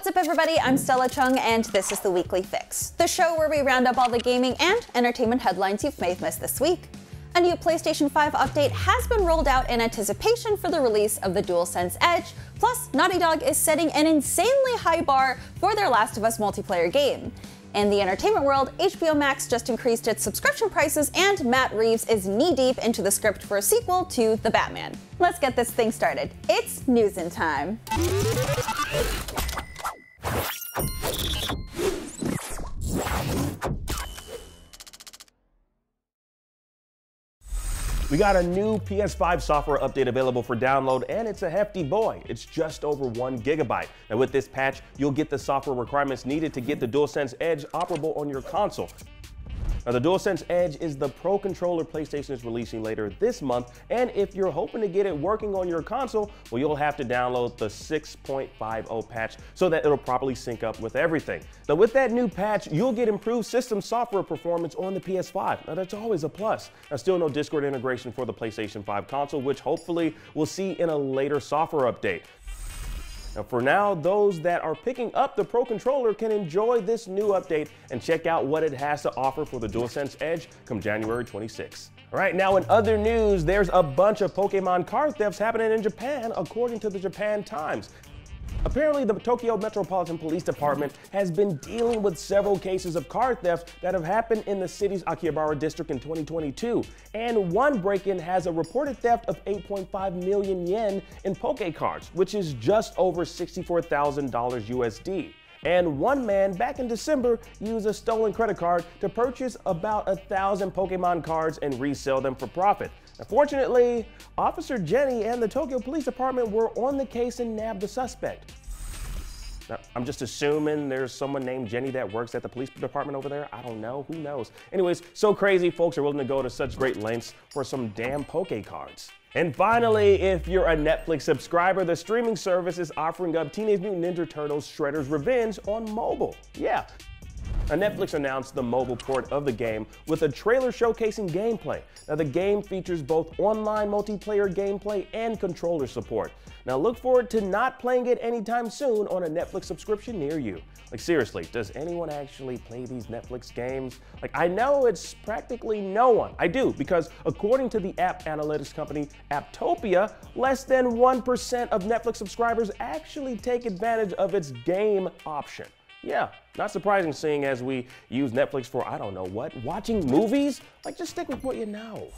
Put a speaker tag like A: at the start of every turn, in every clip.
A: What's up everybody, I'm Stella Chung and this is the Weekly Fix, the show where we round up all the gaming and entertainment headlines you may have missed this week. A new PlayStation 5 update has been rolled out in anticipation for the release of the DualSense Edge, plus Naughty Dog is setting an insanely high bar for their Last of Us multiplayer game. In the entertainment world, HBO Max just increased its subscription prices and Matt Reeves is knee-deep into the script for a sequel to The Batman. Let's get this thing started. It's newsin' time.
B: We got a new PS5 software update available for download, and it's a hefty boy. It's just over 1 gigabyte. And with this patch, you'll get the software requirements needed to get the DualSense Edge operable on your console. Now, the DualSense Edge is the Pro controller PlayStation is releasing later this month, and if you're hoping to get it working on your console, well, you'll have to download the 6.50 patch so that it'll properly sync up with everything. Now, with that new patch, you'll get improved system software performance on the PS5. Now, that's always a plus. Now, still no Discord integration for the PlayStation 5 console, which hopefully we'll see in a later software update. Now, for now, those that are picking up the Pro Controller can enjoy this new update and check out what it has to offer for the DualSense Edge come January 26. All right, now in other news, there's a bunch of Pokemon card thefts happening in Japan, according to the Japan Times. Apparently, the Tokyo Metropolitan Police Department has been dealing with several cases of card theft that have happened in the city's Akihabara district in 2022. And one break-in has a reported theft of 8.5 million yen in Poke cards, which is just over $64,000 USD. And one man back in December used a stolen credit card to purchase about 1,000 Pokemon cards and resell them for profit. Unfortunately, Officer Jenny and the Tokyo Police Department were on the case and nabbed the suspect. Now, I'm just assuming there's someone named Jenny that works at the police department over there. I don't know. Who knows? Anyways, so crazy folks are willing to go to such great lengths for some damn Poke cards. And finally, if you're a Netflix subscriber, the streaming service is offering up Teenage Mutant Ninja Turtles Shredder's Revenge on mobile. Yeah. Now, Netflix announced the mobile port of the game with a trailer showcasing gameplay. Now, the game features both online multiplayer gameplay and controller support. Now, look forward to not playing it anytime soon on a Netflix subscription near you. Like, seriously, does anyone actually play these Netflix games? Like, I know it's practically no one. I do, because according to the app analytics company Apptopia, less than 1% of Netflix subscribers actually take advantage of its game option. Yeah, not surprising seeing as we use Netflix for, I don't know what, watching movies? Like, just stick with what you know.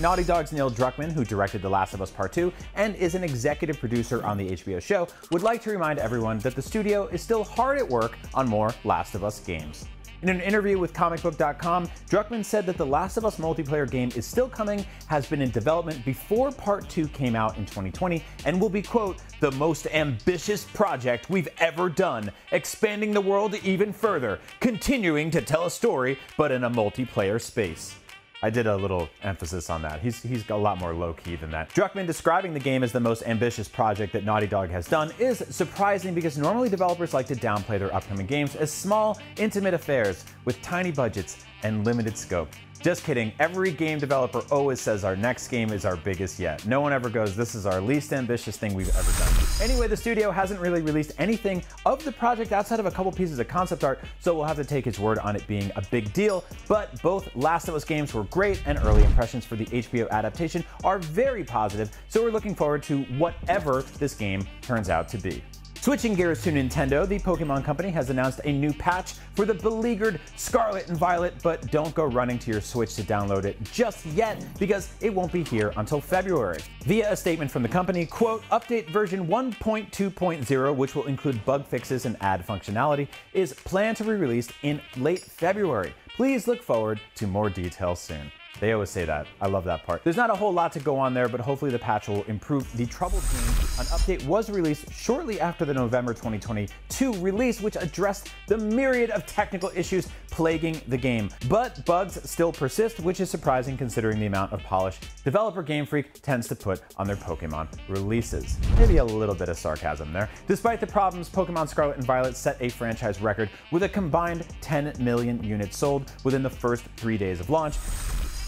C: Naughty Dog's Neil Druckmann, who directed The Last of Us Part 2 and is an executive producer on the HBO show, would like to remind everyone that the studio is still hard at work on more Last of Us games. In an interview with comicbook.com, Druckmann said that The Last of Us multiplayer game is still coming, has been in development before Part 2 came out in 2020, and will be, quote, the most ambitious project we've ever done, expanding the world even further, continuing to tell a story, but in a multiplayer space. I did a little emphasis on that. He's a lot more low-key than that. Druckmann describing the game as the most ambitious project that Naughty Dog has done is surprising because normally developers like to downplay their upcoming games as small, intimate affairs with tiny budgets and limited scope. Just kidding, every game developer always says our next game is our biggest yet. No one ever goes, this is our least ambitious thing we've ever done. Anyway, the studio hasn't really released anything of the project outside of a couple pieces of concept art, so we'll have to take his word on it being a big deal. But both Last of Us games were great, and early impressions for the HBO adaptation are very positive, so we're looking forward to whatever this game turns out to be. Switching gears to Nintendo, the Pokemon Company has announced a new patch for the beleaguered Scarlet and Violet, but don't go running to your Switch to download it just yet because it won't be here until February. Via a statement from the company, quote, update version 1.2.0, which will include bug fixes and add functionality, is planned to be released in late February. Please look forward to more details soon. They always say that. I love that part. There's not a whole lot to go on there, but hopefully the patch will improve the troubled game. An update was released shortly after the November 2022 release, which addressed the myriad of technical issues plaguing the game. But bugs still persist, which is surprising considering the amount of polish developer Game Freak tends to put on their Pokemon releases. Maybe a little bit of sarcasm there. Despite the problems, Pokemon Scarlet and Violet set a franchise record with a combined 10 million units sold within the first 3 days of launch.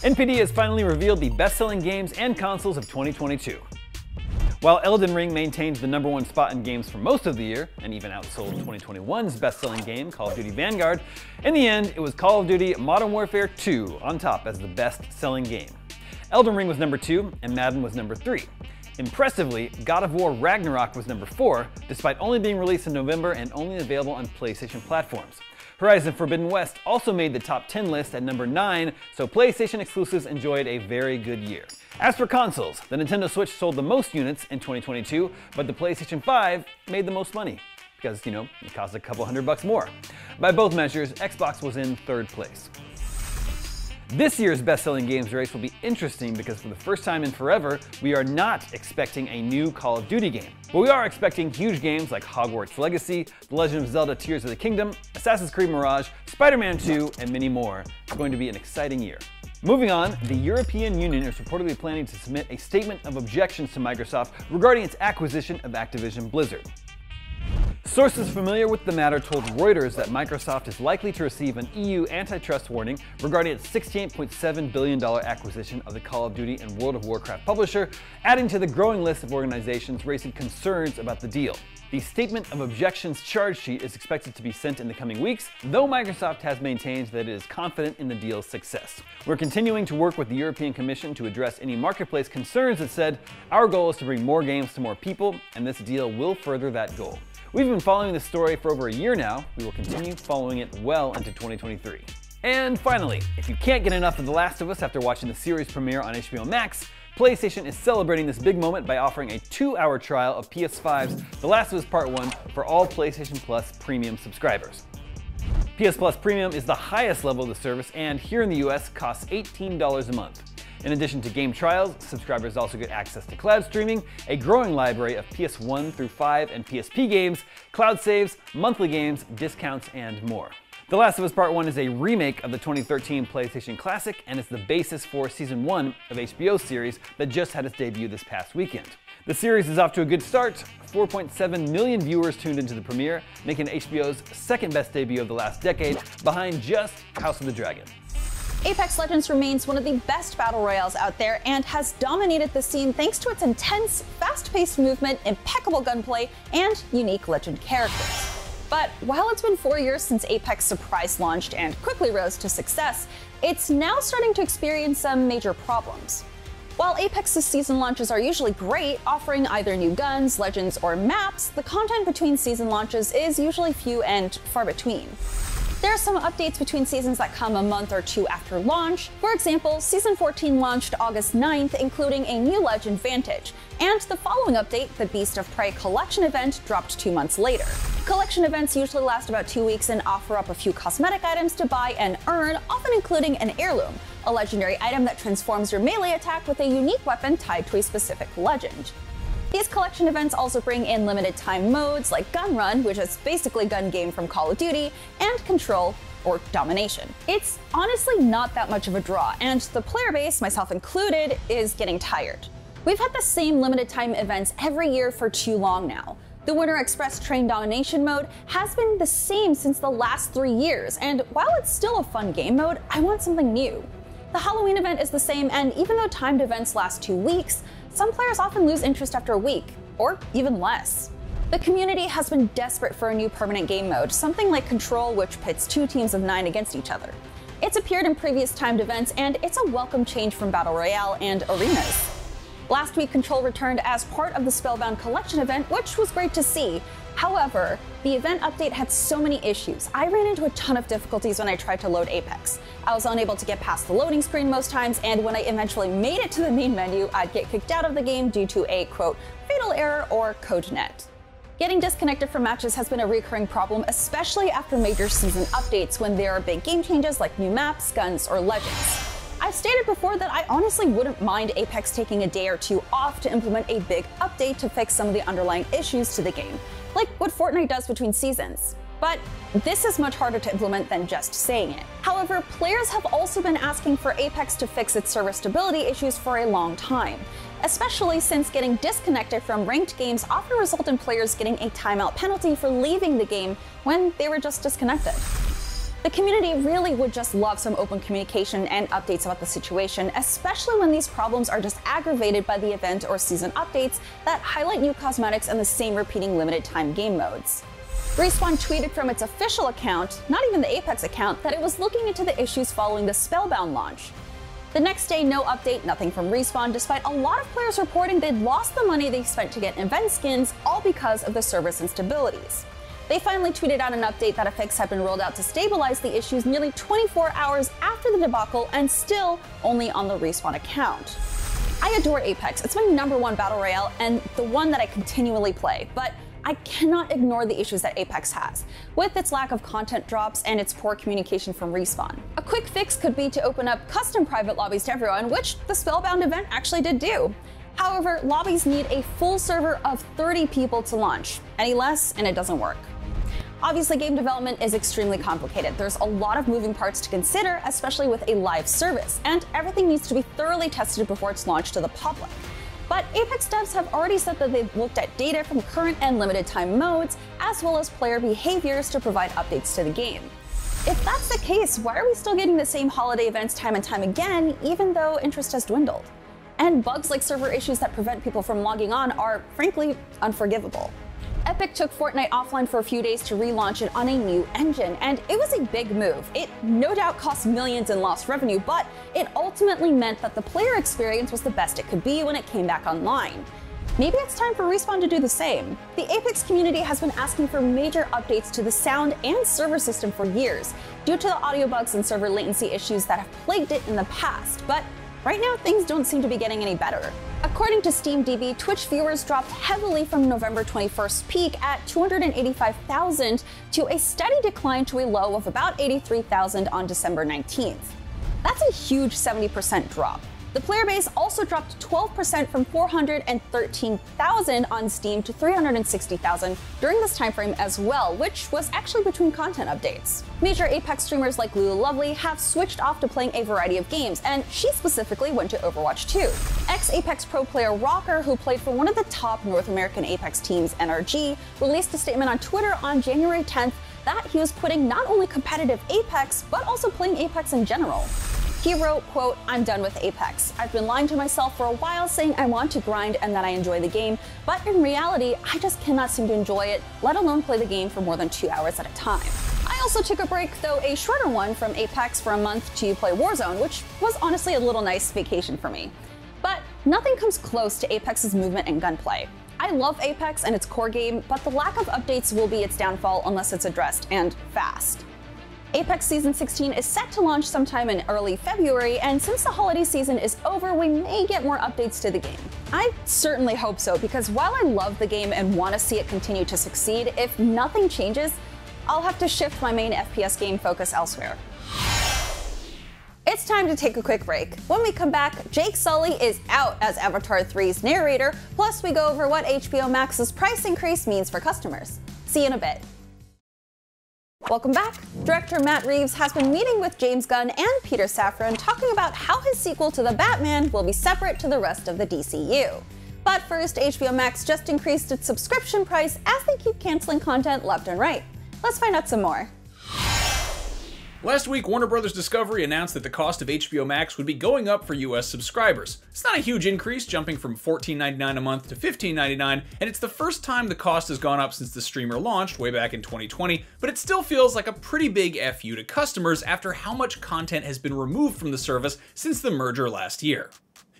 D: NPD has finally revealed the best-selling games and consoles of 2022. While Elden Ring maintained the #1 spot in games for most of the year, and even outsold 2021's best-selling game, Call of Duty Vanguard, in the end, it was Call of Duty Modern Warfare 2 on top as the best-selling game. Elden Ring was #2, and Madden was #3. Impressively, God of War Ragnarok was #4, despite only being released in November and only available on PlayStation platforms. Horizon Forbidden West also made the top 10 list at #9, so PlayStation exclusives enjoyed a very good year. As for consoles, the Nintendo Switch sold the most units in 2022, but the PlayStation 5 made the most money. Because, it cost a couple $100 more. By both measures, Xbox was in 3rd place. This year's best-selling games race will be interesting because for the first time in forever, we are not expecting a new Call of Duty game. But we are expecting huge games like Hogwarts Legacy, The Legend of Zelda Tears of the Kingdom, Assassin's Creed Mirage, Spider-Man 2, and many more. It's going to be an exciting year. Moving on, the European Union is reportedly planning to submit a statement of objections to Microsoft regarding its acquisition of Activision Blizzard. Sources familiar with the matter told Reuters that Microsoft is likely to receive an EU antitrust warning regarding its $68.7 billion acquisition of the Call of Duty and World of Warcraft publisher, adding to the growing list of organizations raising concerns about the deal. The Statement of Objections charge sheet is expected to be sent in the coming weeks, though Microsoft has maintained that it is confident in the deal's success. We're continuing to work with the European Commission to address any marketplace concerns, it said. Our goal is to bring more games to more people, and this deal will further that goal. We've been following this story for over a year now. We will continue following it well into 2023. And finally, if you can't get enough of The Last of Us after watching the series premiere on HBO Max, PlayStation is celebrating this big moment by offering a 2-hour trial of PS5's The Last of Us Part 1 for all PlayStation Plus Premium subscribers. PS Plus Premium is the highest level of the service and here in the US costs $18 a month. In addition to game trials, subscribers also get access to cloud streaming, a growing library of PS1 through 5 and PSP games, cloud saves, monthly games, discounts, and more. The Last of Us Part 1 is a remake of the 2013 PlayStation Classic and is the basis for Season 1 of HBO's series that just had its debut this past weekend. The series is off to a good start. 4.7 million viewers tuned into the premiere, making it HBO's second best debut of the last decade, behind just House of the Dragon.
A: Apex Legends remains one of the best battle royales out there and has dominated the scene thanks to its intense, fast-paced movement, impeccable gunplay, and unique legend characters. But while it's been 4 years since Apex surprise launched and quickly rose to success, it's now starting to experience some major problems. While Apex's season launches are usually great, offering either new guns, legends, or maps, the content between season launches is usually few and far between. There are some updates between seasons that come a month or two after launch. For example, Season 14 launched August 9th, including a new legend Vantage, and the following update, the Beast of Prey Collection event, dropped 2 months later. Collection events usually last about 2 weeks and offer up a few cosmetic items to buy and earn, often including an heirloom, a legendary item that transforms your melee attack with a unique weapon tied to a specific legend. These collection events also bring in limited time modes like Gun Run, which is basically gun game from Call of Duty, and Control or Domination. It's honestly not that much of a draw, and the player base, myself included, is getting tired. We've had the same limited time events every year for too long now. The Winter Express Train Domination mode has been the same since the last 3 years, and while it's still a fun game mode, I want something new. The Halloween event is the same, and even though timed events last 2 weeks, some players often lose interest after a week, or even less. The community has been desperate for a new permanent game mode, something like Control, which pits 2 teams of 9 against each other. It's appeared in previous timed events, and it's a welcome change from Battle Royale and arenas. Last week, Control returned as part of the Spellbound Collection event, which was great to see. However, the event update had so many issues. I ran into a ton of difficulties when I tried to load Apex. I was unable to get past the loading screen most times, and when I eventually made it to the main menu, I'd get kicked out of the game due to a, quote, fatal error or code net. Getting disconnected from matches has been a recurring problem, especially after major season updates when there are big game changes like new maps, guns, or legends. I've stated before that I honestly wouldn't mind Apex taking a day or 2 off to implement a big update to fix some of the underlying issues to the game, like what Fortnite does between seasons. But this is much harder to implement than just saying it. However, players have also been asking for Apex to fix its server stability issues for a long time, especially since getting disconnected from ranked games often result in players getting a timeout penalty for leaving the game when they were just disconnected. The community really would just love some open communication and updates about the situation, especially when these problems are just aggravated by the event or season updates that highlight new cosmetics and the same repeating limited time game modes. Respawn tweeted from its official account, not even the Apex account, that it was looking into the issues following the Spellbound launch. The next day, no update, nothing from Respawn, despite a lot of players reporting they'd lost the money they spent to get event skins, all because of the service instabilities. They finally tweeted out an update that a fix had been rolled out to stabilize the issues nearly 24 hours after the debacle, and still only on the Respawn account. I adore Apex. It's my #1 battle royale and the one that I continually play, but I cannot ignore the issues that Apex has, with its lack of content drops and its poor communication from Respawn. A quick fix could be to open up custom private lobbies to everyone, which the Spellbound event actually did do. However, lobbies need a full server of 30 people to launch. Any less, and it doesn't work. Obviously, game development is extremely complicated. There's a lot of moving parts to consider, especially with a live service, and everything needs to be thoroughly tested before it's launched to the public. But Apex devs have already said that they've looked at data from current and limited time modes, as well as player behaviors to provide updates to the game. If that's the case, why are we still getting the same holiday events time and time again, even though interest has dwindled? And bugs like server issues that prevent people from logging on are, frankly, unforgivable. Epic took Fortnite offline for a few days to relaunch it on a new engine, and it was a big move. It no doubt cost millions in lost revenue, but it ultimately meant that the player experience was the best it could be when it came back online. Maybe it's time for Respawn to do the same. The Apex community has been asking for major updates to the sound and server system for years, due to the audio bugs and server latency issues that have plagued it in the past, but right now things don't seem to be getting any better. According to SteamDB, Twitch viewers dropped heavily from November 21st peak at 285,000 to a steady decline to a low of about 83,000 on December 19th. That's a huge 70% drop. The player base also dropped 12% from 413,000 on Steam to 360,000 during this time frame as well, which was actually between content updates. Major Apex streamers like Lulu Lovely have switched off to playing a variety of games, and she specifically went to Overwatch 2. Ex-Apex pro player Rocker, who played for one of the top North American Apex teams, NRG, released a statement on Twitter on January 10th that he was quitting not only competitive Apex, but also playing Apex in general. He wrote, quote, "I'm done with Apex. I've been lying to myself for a while saying I want to grind and that I enjoy the game, but in reality, I just cannot seem to enjoy it, let alone play the game for more than 2 hours at a time." I also took a break, though a shorter one, from Apex for a month to play Warzone, which was honestly a little nice vacation for me. But nothing comes close to Apex's movement and gunplay. I love Apex and its core game, but the lack of updates will be its downfall unless it's addressed, and fast. Apex Season 16 is set to launch sometime in early February, and since the holiday season is over, we may get more updates to the game. I certainly hope so, because while I love the game and want to see it continue to succeed, if nothing changes, I'll have to shift my main FPS game focus elsewhere. It's time to take a quick break. When we come back, Jake Sully is out as Avatar 3's narrator, plus we go over what HBO Max's price increase means for customers. See you in a bit. Welcome back. Director Matt Reeves has been meeting with James Gunn and Peter Safran talking about how his sequel to The Batman will be separate to the rest of the DCU. But first, HBO Max just increased its subscription price as they keep canceling content left and right. Let's find out some more.
E: Last week, Warner Bros. Discovery announced that the cost of HBO Max would be going up for US subscribers. It's not a huge increase, jumping from $14.99 a month to $15.99, and it's the first time the cost has gone up since the streamer launched way back in 2020, but it still feels like a pretty big FU to customers after how much content has been removed from the service since the merger last year.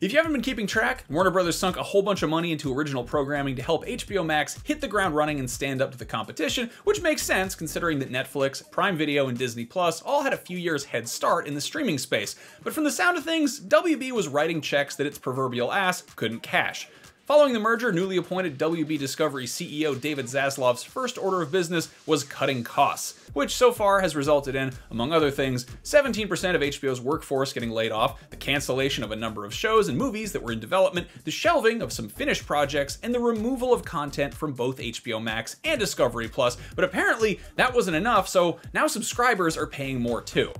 E: If you haven't been keeping track, Warner Bros. Sunk a whole bunch of money into original programming to help HBO Max hit the ground running and stand up to the competition, which makes sense considering that Netflix, Prime Video, and Disney Plus all had a few years head start in the streaming space. But from the sound of things, WB was writing checks that its proverbial ass couldn't cash. Following the merger, newly appointed WB Discovery CEO David Zaslav's first order of business was cutting costs, which so far has resulted in, among other things, 17% of HBO's workforce getting laid off, the cancellation of a number of shows and movies that were in development, the shelving of some finished projects, and the removal of content from both HBO Max and Discovery Plus. But apparently that wasn't enough, so now subscribers are paying more too.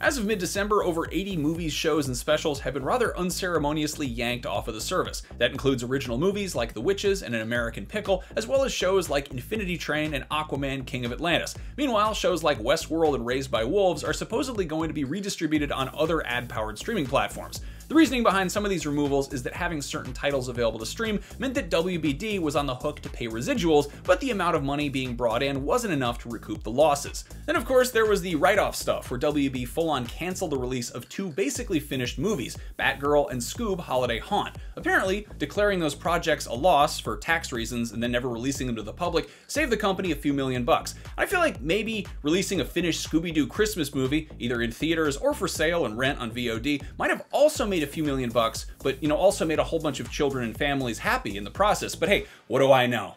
E: As of mid-December, over 80 movies, shows, and specials have been rather unceremoniously yanked off of the service. That includes original movies like The Witches and An American Pickle, as well as shows like Infinity Train and Aquaman King of Atlantis. Meanwhile, shows like Westworld and Raised by Wolves are supposedly going to be redistributed on other ad-powered streaming platforms. The reasoning behind some of these removals is that having certain titles available to stream meant that WBD was on the hook to pay residuals, but the amount of money being brought in wasn't enough to recoup the losses. Then of course there was the write-off stuff, where WB full-on canceled the release of two basically finished movies, Batgirl and Scoob Holiday Haunt. Apparently, declaring those projects a loss for tax reasons and then never releasing them to the public saved the company a few million bucks. I feel like maybe releasing a finished Scooby-Doo Christmas movie, either in theaters or for sale and rent on VOD, might have also made a few million bucks, but also made a whole bunch of children and families happy in the process. But hey, what do I know?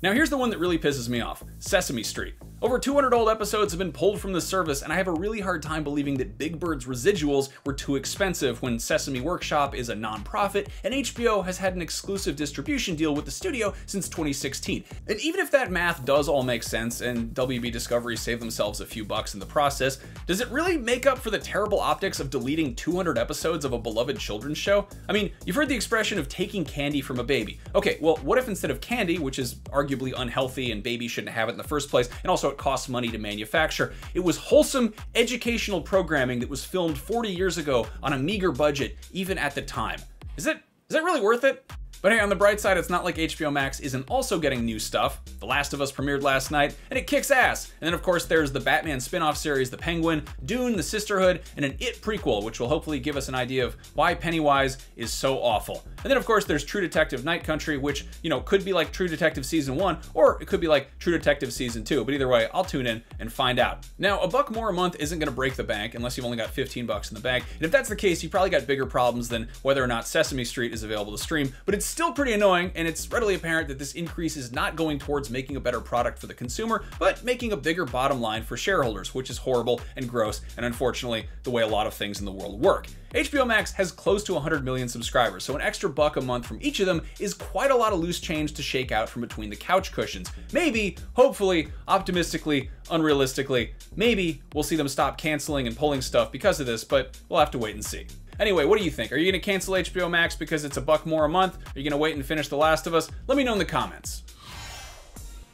E: Now here's the one that really pisses me off, Sesame Street. Over 200 old episodes have been pulled from the service, and I have a really hard time believing that Big Bird's residuals were too expensive when Sesame Workshop is a non-profit and HBO has had an exclusive distribution deal with the studio since 2016. And even if that math does all make sense and WB Discovery saved themselves a few bucks in the process, does it really make up for the terrible optics of deleting 200 episodes of a beloved children's show? I mean, you've heard the expression of taking candy from a baby. Okay, well, what if instead of candy, which is arguably unhealthy and babies shouldn't have it in the first place, and also it costs money to manufacture, it was wholesome educational programming that was filmed 40 years ago on a meager budget, even at the time. Is that really worth it? But hey, on the bright side, it's not like HBO Max isn't also getting new stuff. The Last of Us premiered last night, and it kicks ass. And then of course there's the Batman spin-off series The Penguin, Dune, The Sisterhood, and an It prequel, which will hopefully give us an idea of why Pennywise is so awful. And then of course there's True Detective Night Country, which, could be like True Detective Season 1, or it could be like True Detective Season 2, but either way, I'll tune in and find out. Now, a buck more a month isn't gonna break the bank unless you've only got 15 bucks in the bank, and if that's the case, you probably got bigger problems than whether or not Sesame Street is available to stream, but it's still pretty annoying, and it's readily apparent that this increase is not going towards making a better product for the consumer, but making a bigger bottom line for shareholders, which is horrible and gross, and unfortunately, the way a lot of things in the world work. HBO Max has close to 100 million subscribers, so an extra buck a month from each of them is quite a lot of loose change to shake out from between the couch cushions. Maybe, hopefully, optimistically, unrealistically, maybe we'll see them stop canceling and pulling stuff because of this, but we'll have to wait and see. Anyway, what do you think? Are you going to cancel HBO Max because it's a buck more a month? Are you going to wait and finish The Last of Us? Let me know in the comments.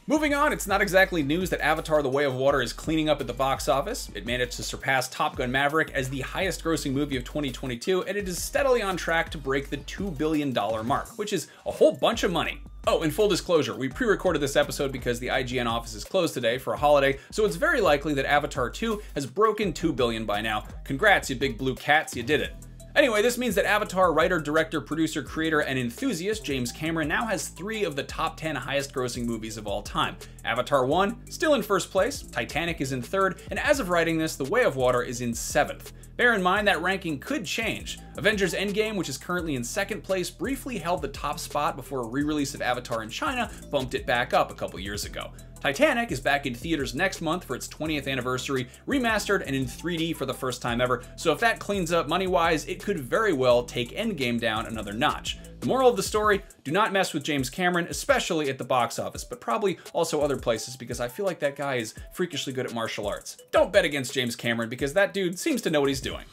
E: Moving on, it's not exactly news that Avatar: The Way of Water is cleaning up at the box office. It managed to surpass Top Gun: Maverick as the highest grossing movie of 2022, and it is steadily on track to break the $2 billion mark, which is a whole bunch of money. Oh, and full disclosure, we pre-recorded this episode because the IGN office is closed today for a holiday, so it's very likely that Avatar 2 has broken $2 billion by now. Congrats, you big blue cats, you did it. Anyway, this means that Avatar writer, director, producer, creator, and enthusiast James Cameron now has 3 of the top 10 highest grossing movies of all time. Avatar 1, still in first place, Titanic is in 3rd, and as of writing this, The Way of Water is in 7th. Bear in mind that ranking could change. Avengers Endgame, which is currently in 2nd place, briefly held the top spot before a re-release of Avatar in China bumped it back up a couple years ago. Titanic is back in theaters next month for its 20th anniversary, remastered and in 3D for the first time ever, so if that cleans up money-wise, it could very well take Endgame down another notch. The moral of the story, do not mess with James Cameron, especially at the box office, but probably also other places because I feel like that guy is freakishly good at martial arts. Don't bet against James Cameron because that dude seems to know what he's doing.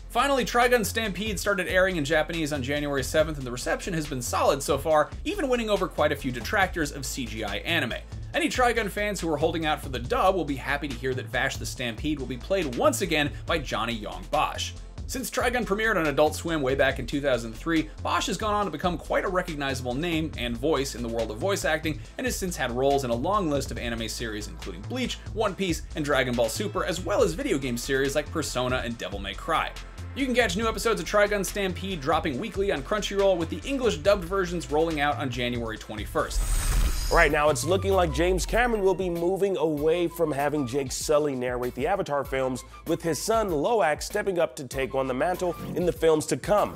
E: Finally, Trigun Stampede started airing in Japanese on January 7th, and the reception has been solid so far, even winning over quite a few detractors of CGI anime. Any Trigun fans who are holding out for the dub will be happy to hear that Vash the Stampede will be played once again by Johnny Yong Bosch. Since Trigun premiered on Adult Swim way back in 2003, Bosch has gone on to become quite a recognizable name and voice in the world of voice acting, and has since had roles in a long list of anime series including Bleach, One Piece, and Dragon Ball Super, as well as video game series like Persona and Devil May Cry. You can catch new episodes of Trigun Stampede dropping weekly on Crunchyroll, with the English dubbed versions rolling out on January 21st.
B: Right now, it's looking like James Cameron will be moving away from having Jake Sully narrate the Avatar films, with his son Loak stepping up to take on the mantle in the films to come.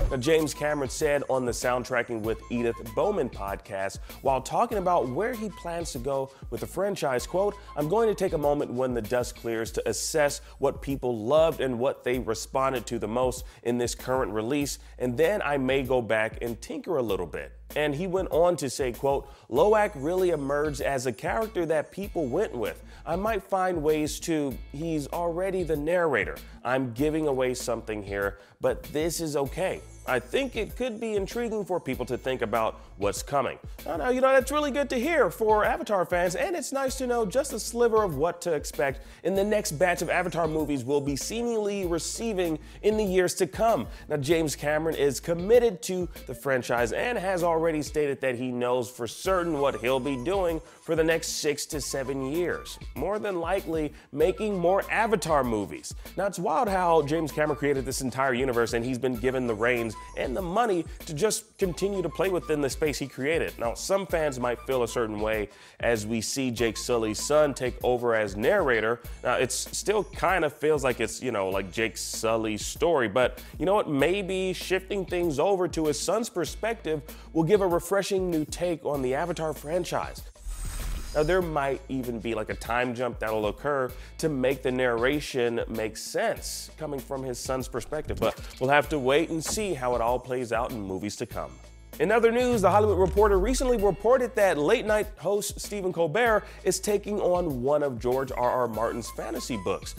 B: Now, James Cameron said on the Soundtracking with Edith Bowman podcast, while talking about where he plans to go with the franchise, quote, "I'm going to take a moment when the dust clears to assess what people loved and what they responded to the most in this current release, and then I may go back and tinker a little bit." And he went on to say, quote, Loak really emerged as a character that people went with. I might find ways to, he's already the narrator. I'm giving away something here, but this is okay. I think it could be intriguing for people to think about what's coming. Now, that's really good to hear for Avatar fans, and it's nice to know just a sliver of what to expect in the next batch of Avatar movies we'll be seemingly receiving in the years to come. Now, James Cameron is committed to the franchise and has already stated that he knows for certain what he'll be doing for the next 6 to 7 years. More than likely, making more Avatar movies. Now, it's wild how James Cameron created this entire universe and he's been given the reins and the money to just continue to play within the space he created. Now, some fans might feel a certain way as we see Jake Sully's son take over as narrator. Now, it still kind of feels like it's, like Jake Sully's story, but you know what? Maybe shifting things over to his son's perspective will give a refreshing new take on the Avatar franchise. Now, there might even be like a time jump that'll occur to make the narration make sense coming from his son's perspective, but we'll have to wait and see how it all plays out in movies to come. In other news, The Hollywood Reporter recently reported that late-night host Stephen Colbert is taking on one of George R.R. Martin's fantasy books.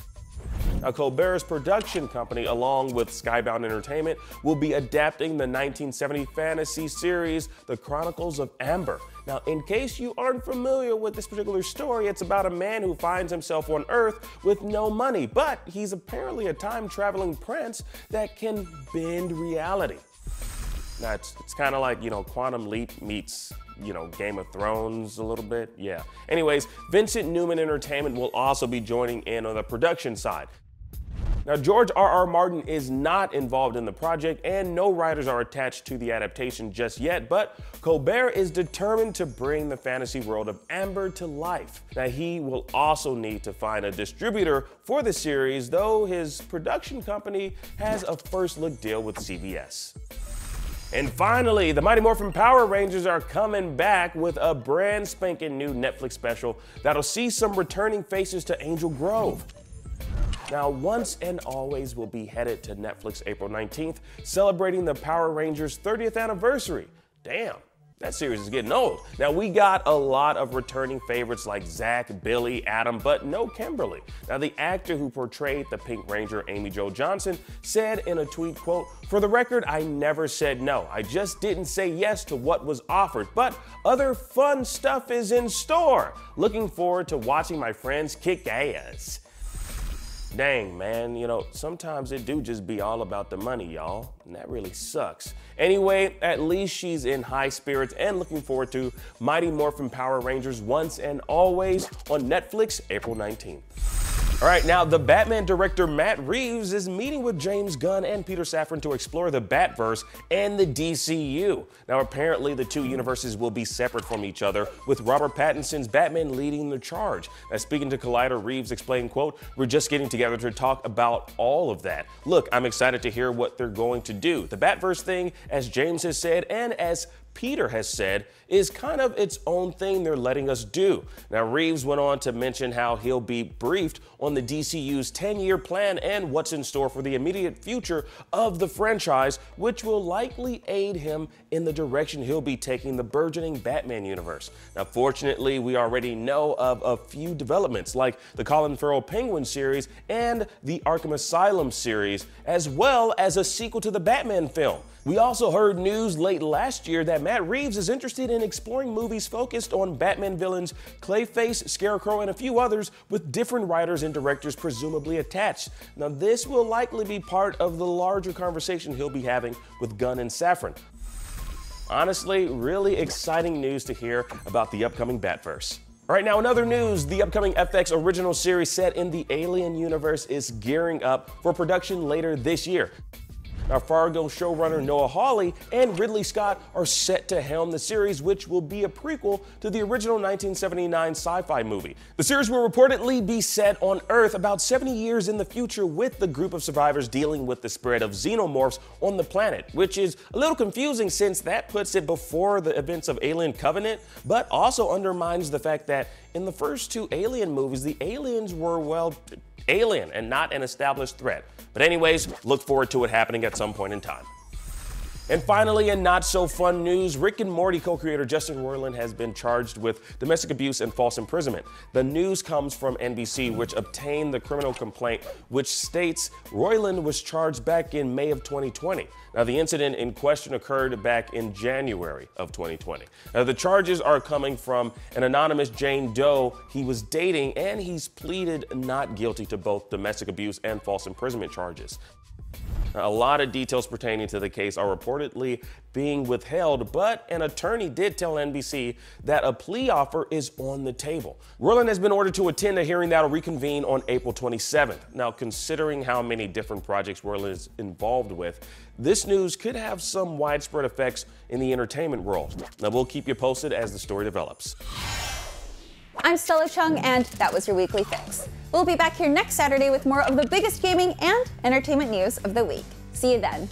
B: Now, Colbert's production company, along with Skybound Entertainment, will be adapting the 1970 fantasy series, The Chronicles of Amber. Now, in case you aren't familiar with this particular story, it's about a man who finds himself on Earth with no money, but he's apparently a time-traveling prince that can bend reality. Now, it's kind of like, Quantum Leap meets, Game of Thrones a little bit. Yeah. Anyways, Vincent Newman Entertainment will also be joining in on the production side. Now, George R.R. Martin is not involved in the project and no writers are attached to the adaptation just yet, but Colbert is determined to bring the fantasy world of Amber to life. Now, he will also need to find a distributor for the series, though his production company has a first look deal with CBS. And finally, the Mighty Morphin Power Rangers are coming back with a brand spanking new Netflix special that'll see some returning faces to Angel Grove. Now, Once and Always will be headed to Netflix April 19th, celebrating the Power Rangers' 30th anniversary. Damn, that series is getting old. Now, we got a lot of returning favorites like Zach, Billy, Adam, but no Kimberly. Now, the actor who portrayed the Pink Ranger, Amy Jo Johnson, said in a tweet, quote, "For the record, I never said no. I just didn't say yes to what was offered, but other fun stuff is in store. Looking forward to watching my friends kick ass." Dang, man, sometimes it do just be all about the money, y'all, and that really sucks. Anyway, at least she's in high spirits and looking forward to Mighty Morphin Power Rangers Once and Always on Netflix April 19th. All right, now the Batman director Matt Reeves is meeting with James Gunn and Peter Safran to explore the Batverse and the DCU. Now, apparently the two universes will be separate from each other, with Robert Pattinson's Batman leading the charge. Now, speaking to Collider, Reeves explained, quote, "We're just getting together to talk about all of that. Look, I'm excited to hear what they're going to do. The Batverse thing, as James has said, and as Peter has said, is kind of its own thing they're letting us do." Now, Reeves went on to mention how he'll be briefed on the DCU's 10-year plan and what's in store for the immediate future of the franchise, which will likely aid him in the direction he'll be taking the burgeoning Batman universe. Now, fortunately, we already know of a few developments like the Colin Farrell Penguin series and the Arkham Asylum series, as well as a sequel to the Batman film. We also heard news late last year that Matt Reeves is interested in exploring movies focused on Batman villains Clayface, Scarecrow, and a few others with different writers and directors presumably attached. Now, this will likely be part of the larger conversation he'll be having with Gunn and Safran. Honestly, really exciting news to hear about the upcoming Batverse. All right, now in other news, the upcoming FX original series set in the Alien universe is gearing up for production later this year. Now, Fargo showrunner Noah Hawley and Ridley Scott are set to helm the series, which will be a prequel to the original 1979 sci-fi movie. The series will reportedly be set on Earth about 70 years in the future, with the group of survivors dealing with the spread of xenomorphs on the planet, which is a little confusing since that puts it before the events of Alien Covenant, but also undermines the fact that in the first two Alien movies, the aliens were, well, alien and not an established threat. But anyways, look forward to it happening at some point in time. And finally, in not so fun news, Rick and Morty co-creator Justin Roiland has been charged with domestic abuse and false imprisonment. The news comes from NBC, which obtained the criminal complaint, which states Roiland was charged back in May of 2020. Now, the incident in question occurred back in January of 2020. Now, the charges are coming from an anonymous Jane Doe he was dating, and he's pleaded not guilty to both domestic abuse and false imprisonment charges. A lot of details pertaining to the case are reportedly being withheld, but an attorney did tell NBC that a plea offer is on the table. Roiland has been ordered to attend a hearing that will reconvene on April 27th. Now, considering how many different projects Roiland is involved with, this news could have some widespread effects in the entertainment world. Now, we'll keep you posted as the story develops.
A: I'm Stella Chung, and that was your Weekly Fix. We'll be back here next Saturday with more of the biggest gaming and entertainment news of the week. See you then.